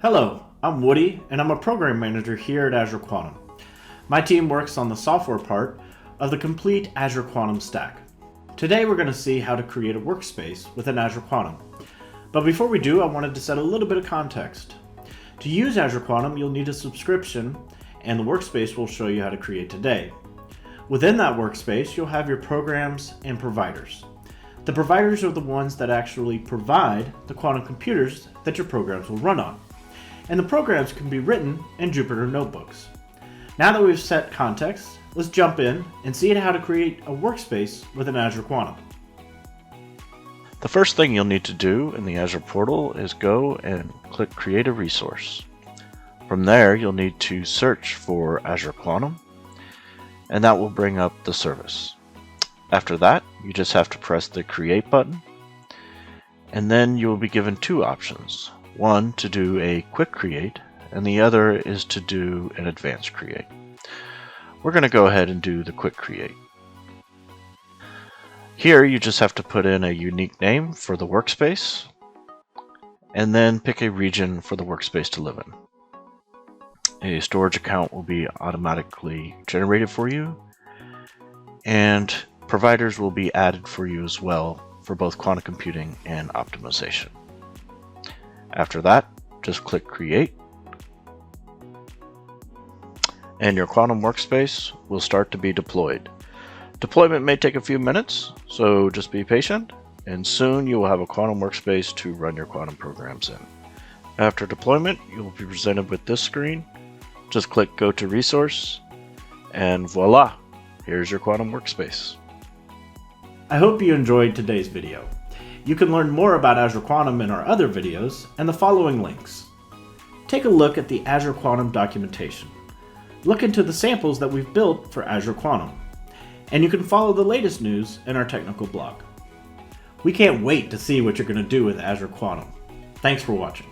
Hello, I'm Woody, and I'm a program manager here at Azure Quantum. My team works on the software part of the complete Azure Quantum stack. Today we're going to see how to create a workspace within Azure Quantum. But before we do, I wanted to set a little bit of context. To use Azure Quantum, you'll need a subscription, and the workspace will show you how to create today. Within that workspace, you'll have your programs and providers. The providers are the ones that actually provide the quantum computers that your programs will run on. And the programs can be written in Jupyter notebooks. Now that we've set context, let's jump in and see how to create a workspace within Azure Quantum. The first thing you'll need to do in the Azure portal is go and click Create a Resource. From there, you'll need to search for Azure Quantum, and that will bring up the service. After that, you just have to press the Create button, and then you will be given two options. One to do a quick create, and the other is to do an advanced create. We're going to go ahead and do the quick create. Here you just have to put in a unique name for the workspace, and then pick a region for the workspace to live in. A storage account will be automatically generated for you, and providers will be added for you as well for both quantum computing and optimization. After that, just click Create, and your quantum workspace will start to be deployed. Deployment may take a few minutes, so just be patient, and soon you will have a quantum workspace to run your quantum programs in. After deployment, you will be presented with this screen. Just click Go to Resource, and voila, here's your quantum workspace. I hope you enjoyed today's video. You can learn more about Azure Quantum in our other videos and the following links. Take a look at the Azure Quantum documentation. Look into the samples that we've built for Azure Quantum. And you can follow the latest news in our technical blog. We can't wait to see what you're going to do with Azure Quantum. Thanks for watching.